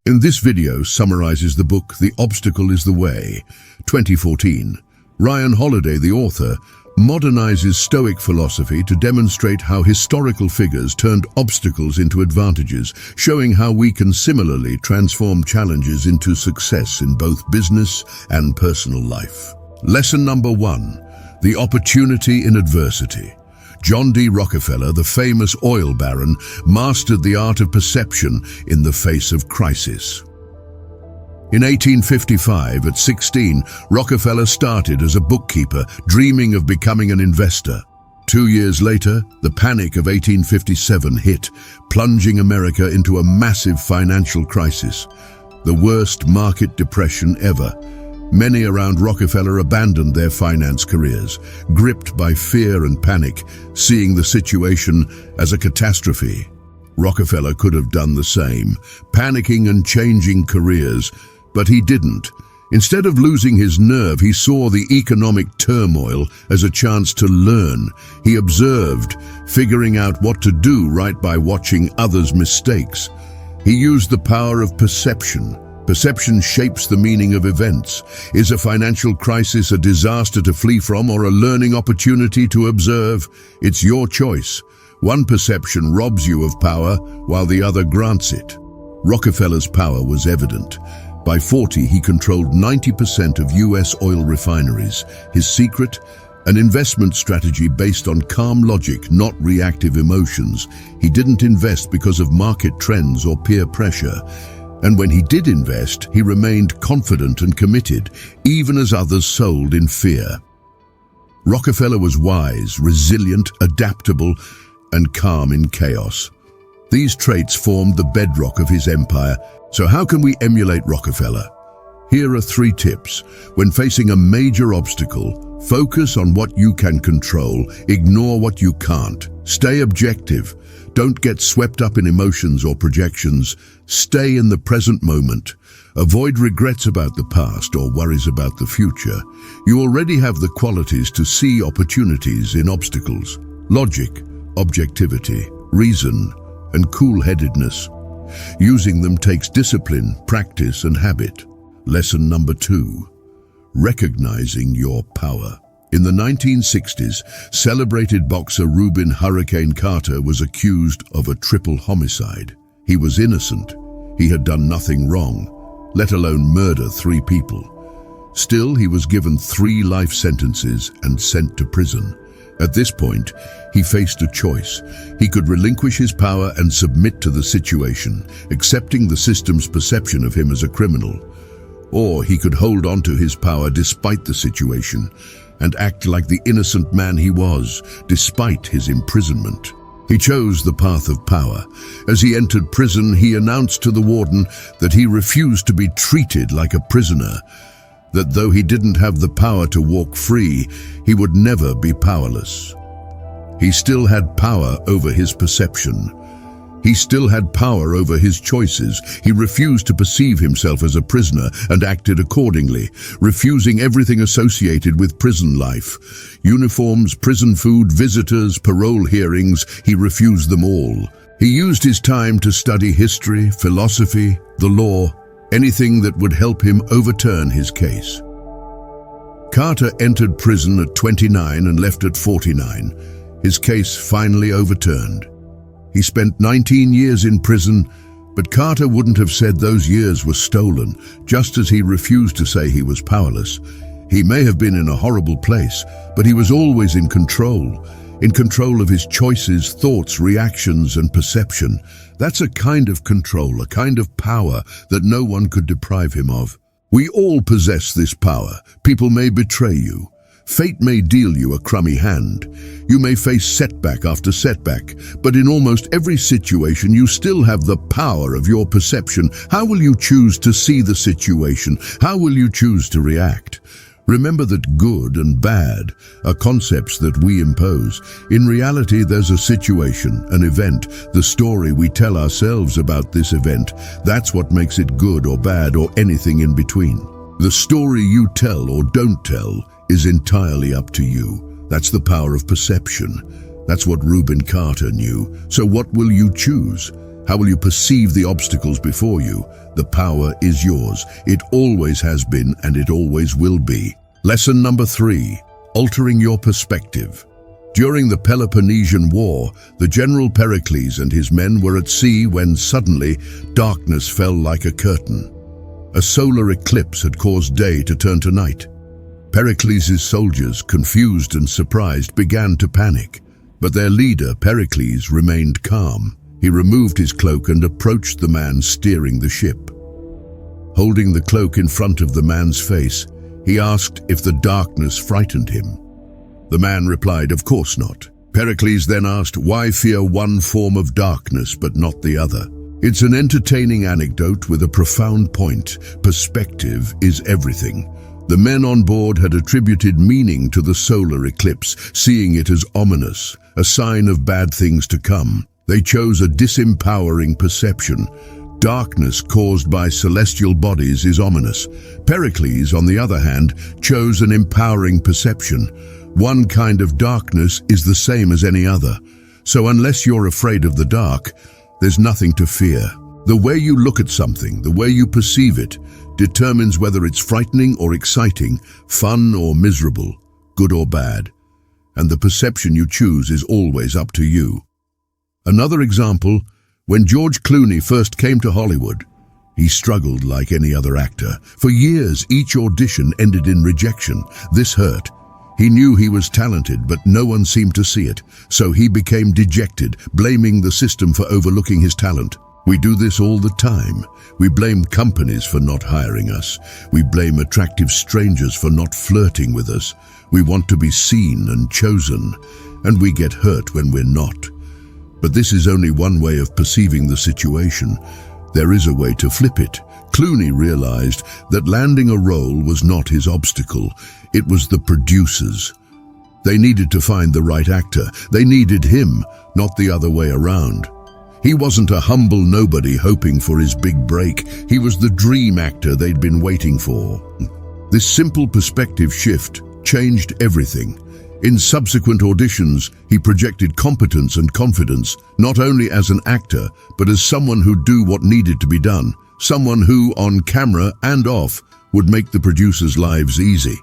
In this video summarizes the book The Obstacle is the Way, 2014. Ryan Holiday, the author, modernizes Stoic philosophy to demonstrate how historical figures turned obstacles into advantages, showing how we can similarly transform challenges into success in both business and personal life. Lesson number 1. The opportunity in adversity. John D. Rockefeller, the famous oil baron, mastered the art of perception in the face of crisis. In 1855, at 16, Rockefeller started as a bookkeeper, dreaming of becoming an investor. 2 years later, the panic of 1857 hit, plunging America into a massive financial crisis, the worst market depression ever. Many around Rockefeller abandoned their finance careers, gripped by fear and panic, seeing the situation as a catastrophe. Rockefeller could have done the same, panicking and changing careers, but he didn't. Instead of losing his nerve, he saw the economic turmoil as a chance to learn. He observed, figuring out what to do right by watching others' mistakes. He used the power of perception. Perception shapes the meaning of events. Is a financial crisis a disaster to flee from or a learning opportunity to observe? It's your choice. One perception robs you of power, while the other grants it. Rockefeller's power was evident. By 40, he controlled 90% of US oil refineries. His secret? An investment strategy based on calm logic, not reactive emotions. He didn't invest because of market trends or peer pressure. And when he did invest, he remained confident and committed, even as others sold in fear. Rockefeller was wise, resilient, adaptable, and calm in chaos. These traits formed the bedrock of his empire. So how can we emulate Rockefeller? Here are 3 tips. When facing a major obstacle, focus on what you can control, ignore what you can't. Stay objective. Don't get swept up in emotions or projections. Stay in the present moment. Avoid regrets about the past or worries about the future. You already have the qualities to see opportunities in obstacles. Logic, objectivity, reason, and cool-headedness. Using them takes discipline, practice, and habit. Lesson number 2. Recognizing your power. In the 1960s, celebrated boxer Rubin "Hurricane" Carter was accused of a triple homicide. He was innocent. He had done nothing wrong, let alone murder 3 people. Still, he was given 3 life sentences and sent to prison. At this point, he faced a choice. He could relinquish his power and submit to the situation, accepting the system's perception of him as a criminal. Or he could hold on to his power despite the situation and act like the innocent man he was, despite his imprisonment. He chose the path of power. As he entered prison, he announced to the warden that he refused to be treated like a prisoner, that though he didn't have the power to walk free, he would never be powerless. He still had power over his perception. He still had power over his choices. He refused to perceive himself as a prisoner and acted accordingly, refusing everything associated with prison life. Uniforms, prison food, visitors, parole hearings, he refused them all. He used his time to study history, philosophy, the law, anything that would help him overturn his case. Carter entered prison at 29 and left at 49. His case finally overturned. He spent 19 years in prison, but Carter wouldn't have said those years were stolen, just as he refused to say he was powerless. He may have been in a horrible place, but he was always in control of his choices, thoughts, reactions, and perception. That's a kind of control, a kind of power that no one could deprive him of. We all possess this power. People may betray you. Fate may deal you a crummy hand. You may face setback after setback, but in almost every situation you still have the power of your perception. How will you choose to see the situation? How will you choose to react? Remember that good and bad are concepts that we impose. In reality, there's a situation, an event, the story we tell ourselves about this event. That's what makes it good or bad or anything in between. The story you tell or don't tell is entirely up to you. That's the power of perception. That's what Rubin Carter knew. So what will you choose? How will you perceive the obstacles before you? The power is yours. It always has been and it always will be. Lesson number 3, altering your perspective. During the Peloponnesian War, the general Pericles and his men were at sea when suddenly darkness fell like a curtain. A solar eclipse had caused day to turn to night. Pericles' soldiers, confused and surprised, began to panic. But their leader, Pericles, remained calm. He removed his cloak and approached the man steering the ship. Holding the cloak in front of the man's face, he asked if the darkness frightened him. The man replied, "Of course not." Pericles then asked, "Why fear one form of darkness but not the other?" It's an entertaining anecdote with a profound point. Perspective is everything. The men on board had attributed meaning to the solar eclipse, seeing it as ominous, a sign of bad things to come. They chose a disempowering perception. Darkness caused by celestial bodies is ominous. Pericles, on the other hand, chose an empowering perception. One kind of darkness is the same as any other. So unless you're afraid of the dark, there's nothing to fear. The way you look at something, the way you perceive it, determines whether it's frightening or exciting, fun or miserable, good or bad. And the perception you choose is always up to you. Another example, when George Clooney first came to Hollywood, he struggled like any other actor. For years, each audition ended in rejection. This hurt. He knew he was talented, but no one seemed to see it. So he became dejected, blaming the system for overlooking his talent. We do this all the time. We blame companies for not hiring us. We blame attractive strangers for not flirting with us. We want to be seen and chosen, and we get hurt when we're not. But this is only one way of perceiving the situation. There is a way to flip it. Clooney realized that landing a role was not his obstacle. It was the producers. They needed to find the right actor. They needed him, not the other way around. He wasn't a humble nobody hoping for his big break. He was the dream actor they'd been waiting for. This simple perspective shift changed everything. In subsequent auditions, he projected competence and confidence, not only as an actor, but as someone who'd do what needed to be done, someone who, on camera and off, would make the producers' lives easy.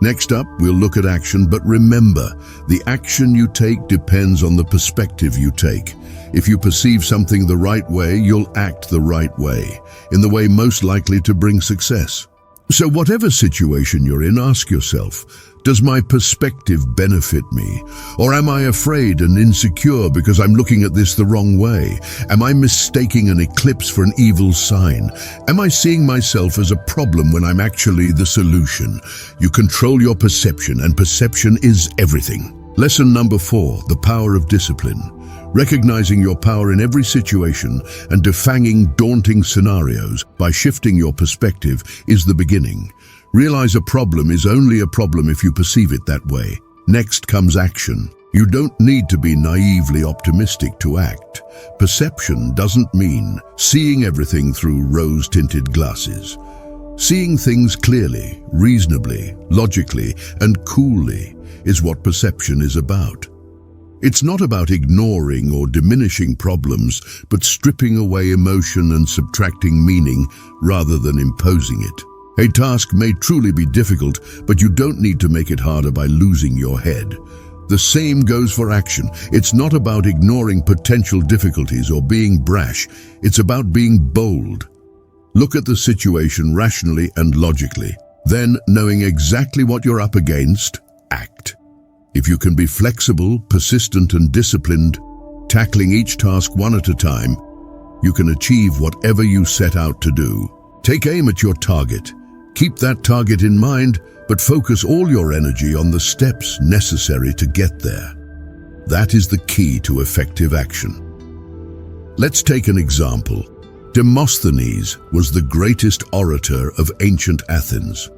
Next up, we'll look at action, but remember, the action you take depends on the perspective you take. If you perceive something the right way, you'll act the right way, in the way most likely to bring success. So whatever situation you're in, ask yourself, does my perspective benefit me? Or am I afraid and insecure because I'm looking at this the wrong way? Am I mistaking an eclipse for an evil sign? Am I seeing myself as a problem when I'm actually the solution? You control your perception, and perception is everything. Lesson number 4, the power of discipline. Recognizing your power in every situation and defanging daunting scenarios by shifting your perspective is the beginning. Realize a problem is only a problem if you perceive it that way. Next comes action. You don't need to be naively optimistic to act. Perception doesn't mean seeing everything through rose-tinted glasses. Seeing things clearly, reasonably, logically, and coolly is what perception is about. It's not about ignoring or diminishing problems, but stripping away emotion and subtracting meaning rather than imposing it. A task may truly be difficult, but you don't need to make it harder by losing your head. The same goes for action. It's not about ignoring potential difficulties or being brash. It's about being bold. Look at the situation rationally and logically. Then, knowing exactly what you're up against, act. If you can be flexible, persistent, and disciplined, tackling each task one at a time, you can achieve whatever you set out to do. Take aim at your target. Keep that target in mind, but focus all your energy on the steps necessary to get there. That is the key to effective action. Let's take an example. Demosthenes was the greatest orator of ancient Athens.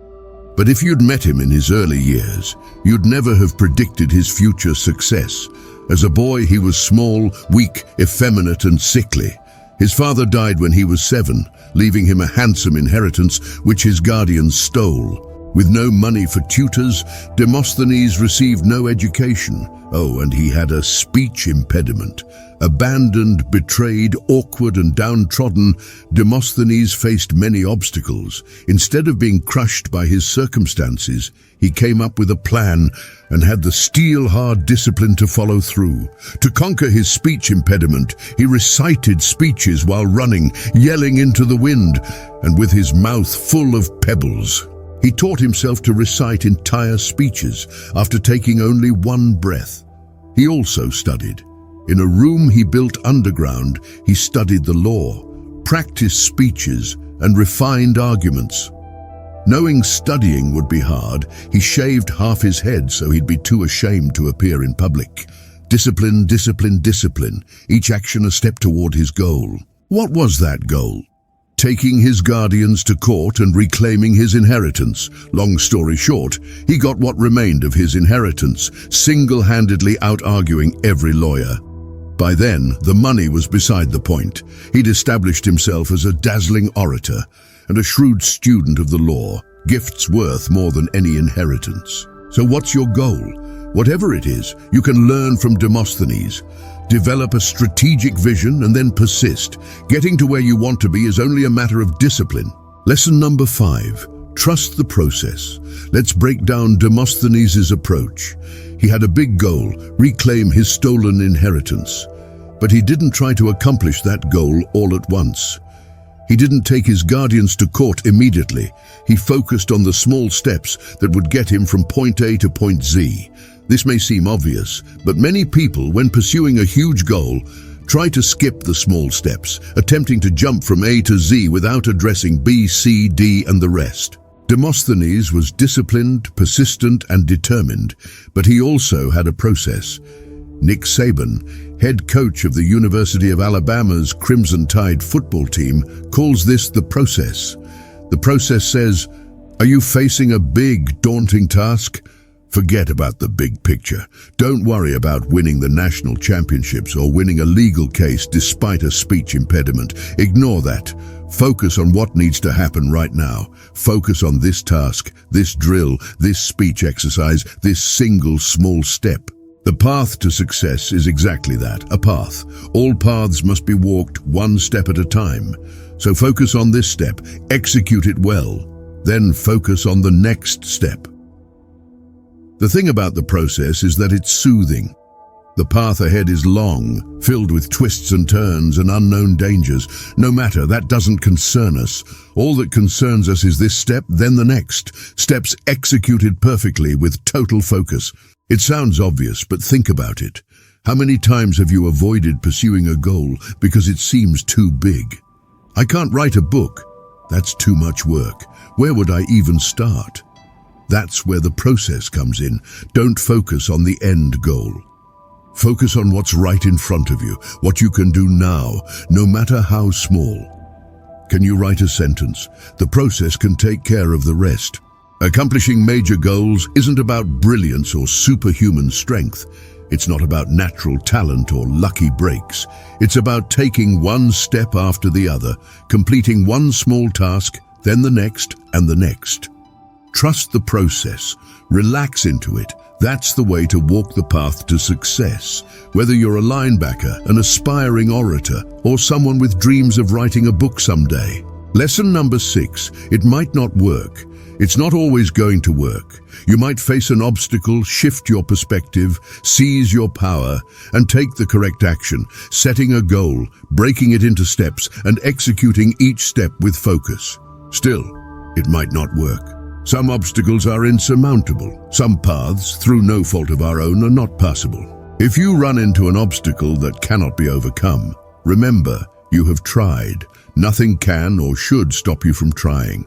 But if you'd met him in his early years, you'd never have predicted his future success. As a boy, he was small, weak, effeminate, and sickly. His father died when he was 7, leaving him a handsome inheritance which his guardians stole. With no money for tutors, Demosthenes received no education. Oh, and he had a speech impediment. Abandoned, betrayed, awkward and downtrodden, Demosthenes faced many obstacles. Instead of being crushed by his circumstances, he came up with a plan and had the steel-hard discipline to follow through. To conquer his speech impediment, he recited speeches while running, yelling into the wind, and with his mouth full of pebbles. He taught himself to recite entire speeches after taking only one breath. He also studied. In a room he built underground, he studied the law, practiced speeches, and refined arguments. Knowing studying would be hard, he shaved half his head so he'd be too ashamed to appear in public. Discipline, discipline, discipline, each action a step toward his goal. What was that goal? Taking his guardians to court and reclaiming his inheritance. Long story short, he got what remained of his inheritance, single-handedly out-arguing every lawyer. By then, the money was beside the point. He'd established himself as a dazzling orator and a shrewd student of the law, gifts worth more than any inheritance. So what's your goal? Whatever it is, you can learn from Demosthenes. Develop a strategic vision and then persist. Getting to where you want to be is only a matter of discipline. Lesson number 5. Trust the process. Let's break down Demosthenes' approach. He had a big goal, reclaim his stolen inheritance. But he didn't try to accomplish that goal all at once. He didn't take his guardians to court immediately. He focused on the small steps that would get him from point A to point Z. This may seem obvious, but many people, when pursuing a huge goal, try to skip the small steps, attempting to jump from A to Z without addressing B, C, D, and the rest. Demosthenes was disciplined, persistent, and determined, but he also had a process. Nick Saban, head coach of the University of Alabama's Crimson Tide football team, calls this the process. The process says, "Are you facing a big, daunting task? Forget about the big picture. Don't worry about winning the national championships or winning a legal case despite a speech impediment. Ignore that. Focus on what needs to happen right now. Focus on this task, this drill, this speech exercise, this single small step." The path to success is exactly that, a path. All paths must be walked one step at a time. So focus on this step, execute it well, then focus on the next step. The thing about the process is that it's soothing. The path ahead is long, filled with twists and turns and unknown dangers. No matter, that doesn't concern us. All that concerns us is this step, then the next. Steps executed perfectly with total focus. It sounds obvious, but think about it. How many times have you avoided pursuing a goal because it seems too big? I can't write a book. That's too much work. Where would I even start? That's where the process comes in. Don't focus on the end goal. Focus on what's right in front of you, what you can do now, no matter how small. Can you write a sentence? The process can take care of the rest. Accomplishing major goals isn't about brilliance or superhuman strength. It's not about natural talent or lucky breaks. It's about taking one step after the other, completing one small task, then the next and the next. Trust the process. Relax into it. That's the way to walk the path to success. Whether you're a linebacker, an aspiring orator, or someone with dreams of writing a book someday. Lesson number 6. It might not work. It's not always going to work. You might face an obstacle, shift your perspective, seize your power, and take the correct action, setting a goal, breaking it into steps, and executing each step with focus. Still, it might not work. Some obstacles are insurmountable. Some paths, through no fault of our own, are not passable. If you run into an obstacle that cannot be overcome, remember, you have tried. Nothing can or should stop you from trying.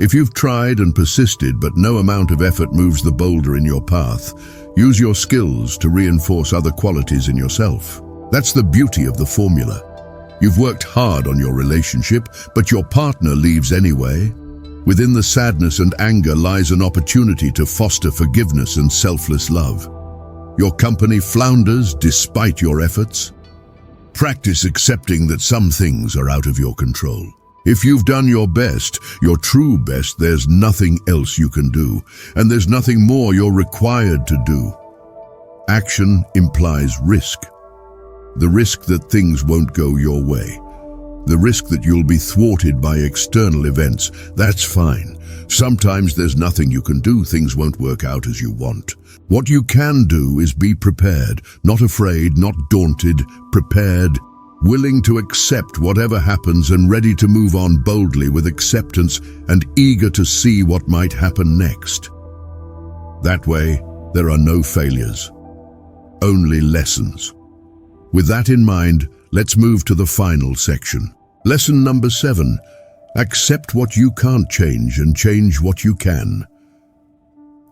If you've tried and persisted but no amount of effort moves the boulder in your path, use your skills to reinforce other qualities in yourself. That's the beauty of the formula. You've worked hard on your relationship, but your partner leaves anyway. Within the sadness and anger lies an opportunity to foster forgiveness and selfless love. Your company flounders despite your efforts. Practice accepting that some things are out of your control. If you've done your best, your true best, there's nothing else you can do, and there's nothing more you're required to do. Action implies risk. The risk that things won't go your way. The risk that you'll be thwarted by external events. That's fine. Sometimes there's nothing you can do, things won't work out as you want. What you can do is be prepared, not afraid, not daunted, prepared, willing to accept whatever happens and ready to move on boldly with acceptance and eager to see what might happen next. That way, there are no failures, only lessons. With that in mind, let's move to the final section. Lesson number 7. Accept what you can't change and change what you can.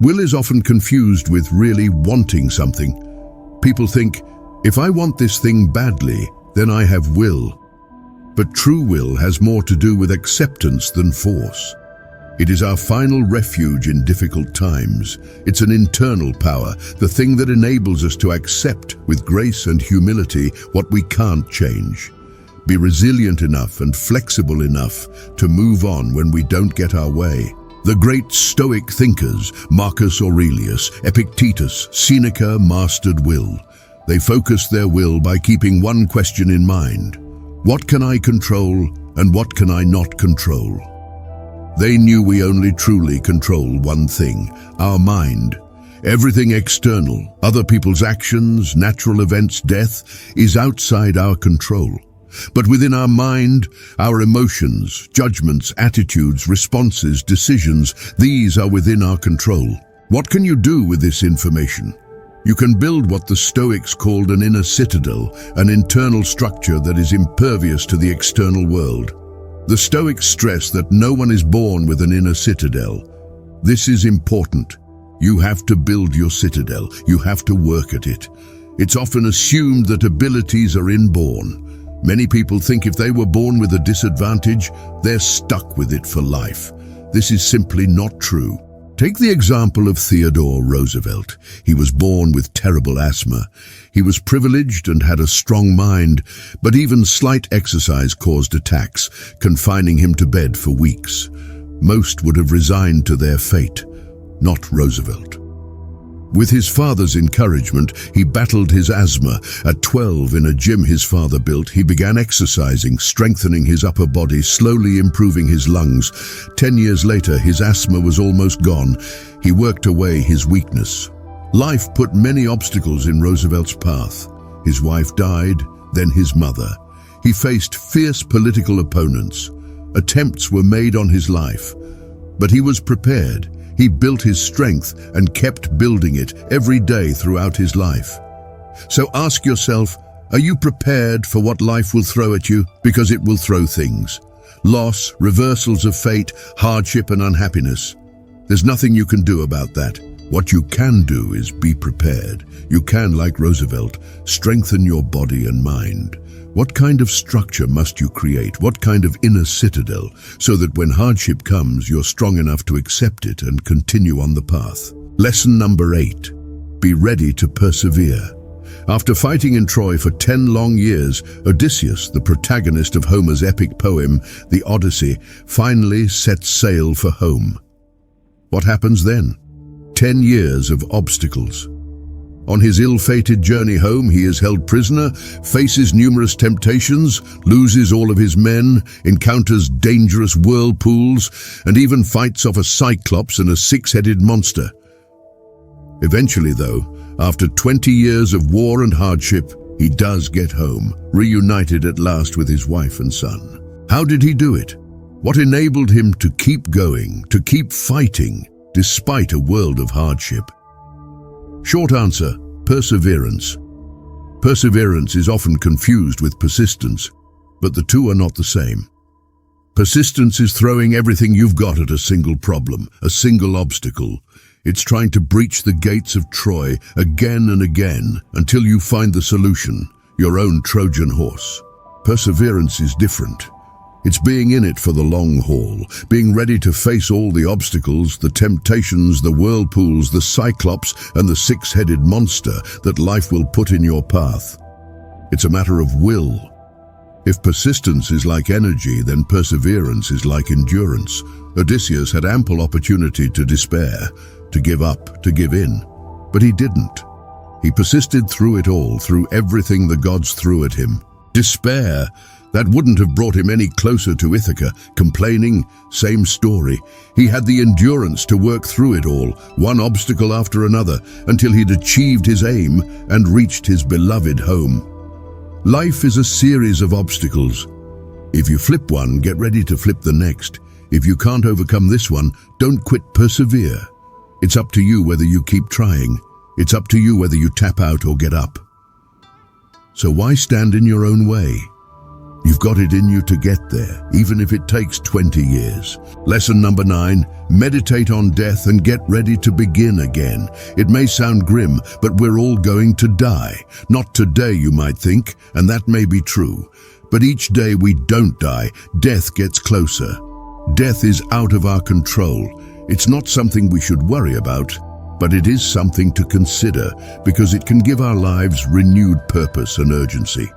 Will is often confused with really wanting something. People think, if I want this thing badly, then I have will. But true will has more to do with acceptance than force. It is our final refuge in difficult times. It's an internal power, the thing that enables us to accept with grace and humility what we can't change. Be resilient enough and flexible enough to move on when we don't get our way. The great Stoic thinkers, Marcus Aurelius, Epictetus, Seneca, mastered will. They focused their will by keeping one question in mind. What can I control and what can I not control? They knew we only truly control one thing, our mind. Everything external, other people's actions, natural events, death, is outside our control. But within our mind, our emotions, judgments, attitudes, responses, decisions, these are within our control. What can you do with this information? You can build what the Stoics called an inner citadel, an internal structure that is impervious to the external world. The Stoics stress that no one is born with an inner citadel. This is important. You have to build your citadel. You have to work at it. It's often assumed that abilities are inborn. Many people think if they were born with a disadvantage, they're stuck with it for life. This is simply not true. Take the example of Theodore Roosevelt. He was born with terrible asthma. He was privileged and had a strong mind, but even slight exercise caused attacks, confining him to bed for weeks. Most would have resigned to their fate, not Roosevelt. With his father's encouragement, he battled his asthma. At 12, in a gym his father built, he began exercising, strengthening his upper body, slowly improving his lungs. 10 years later, his asthma was almost gone. He worked away his weakness. Life put many obstacles in Roosevelt's path. His wife died, then his mother. He faced fierce political opponents. Attempts were made on his life, but he was prepared. He built his strength and kept building it every day throughout his life. So ask yourself, are you prepared for what life will throw at you? Because it will throw things. Loss, reversals of fate, hardship and unhappiness. There's nothing you can do about that. What you can do is be prepared. You can, like Roosevelt, strengthen your body and mind. What kind of structure must you create? What kind of inner citadel, so that when hardship comes, you're strong enough to accept it and continue on the path? Lesson number 8. Be ready to persevere. After fighting in Troy for 10 long years, Odysseus, the protagonist of Homer's epic poem, the Odyssey, finally sets sail for home. What happens then? 10 years of obstacles. On his ill-fated journey home, he is held prisoner, faces numerous temptations, loses all of his men, encounters dangerous whirlpools, and even fights off a cyclops and a six-headed monster. Eventually, though, after 20 years of war and hardship, he does get home, reunited at last with his wife and son. How did he do it? What enabled him to keep going, to keep fighting, despite a world of hardship? Short answer, perseverance. Perseverance is often confused with persistence, but the two are not the same. Persistence is throwing everything you've got at a single problem, a single obstacle. It's trying to breach the gates of Troy again and again until you find the solution, your own Trojan horse. Perseverance is different. It's being in it for the long haul, being ready to face all the obstacles, the temptations, the whirlpools, the cyclops, and the six-headed monster that life will put in your path. It's a matter of will. If persistence is like energy, then perseverance is like endurance. Odysseus had ample opportunity to despair, to give up, to give in, but he didn't. He persisted through it all, through everything the gods threw at him. Despair, that wouldn't have brought him any closer to Ithaca. Complaining, same story. He had the endurance to work through it all, one obstacle after another, until he'd achieved his aim and reached his beloved home. Life is a series of obstacles. If you flip one, get ready to flip the next. If you can't overcome this one, don't quit, persevere. It's up to you whether you keep trying. It's up to you whether you tap out or get up. So why stand in your own way? You've got it in you to get there, even if it takes 20 years. Lesson number 9, meditate on death and get ready to begin again. It may sound grim, but we're all going to die. Not today, you might think, and that may be true. But each day we don't die, death gets closer. Death is out of our control. It's not something we should worry about, but it is something to consider because it can give our lives renewed purpose and urgency.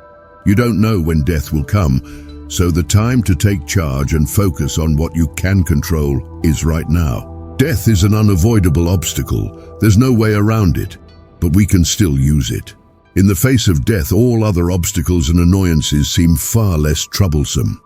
You don't know when death will come, so the time to take charge and focus on what you can control is right now. Death is an unavoidable obstacle. There's no way around it, but we can still use it. In the face of death, all other obstacles and annoyances seem far less troublesome.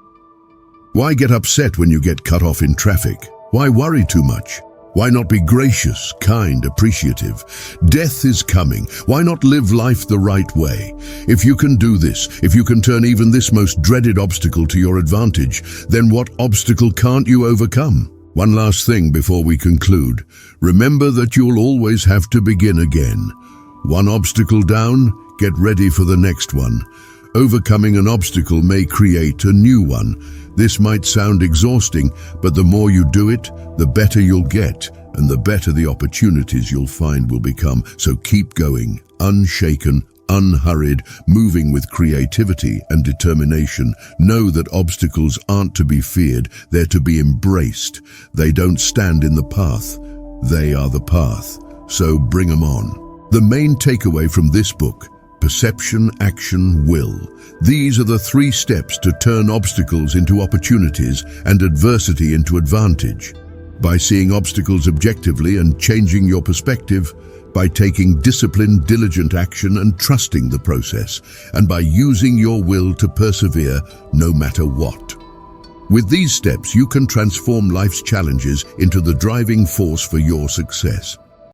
Why get upset when you get cut off in traffic? Why worry too much? Why not be gracious, kind, appreciative? Death is coming. Why not live life the right way? If you can do this, if you can turn even this most dreaded obstacle to your advantage, then what obstacle can't you overcome? One last thing before we conclude. Remember that you'll always have to begin again. One obstacle down, get ready for the next one. Overcoming an obstacle may create a new one. This might sound exhausting, but the more you do it, the better you'll get, and the better the opportunities you'll find will become. So keep going, unshaken, unhurried, moving with creativity and determination. Know that obstacles aren't to be feared, they're to be embraced. They don't stand in the path, they are the path. So bring them on. The main takeaway from this book: perception, action, will. These are the 3 steps to turn obstacles into opportunities and adversity into advantage. By seeing obstacles objectively and changing your perspective, by taking disciplined, diligent action and trusting the process, and by using your will to persevere no matter what. With these steps, you can transform life's challenges into the driving force for your success.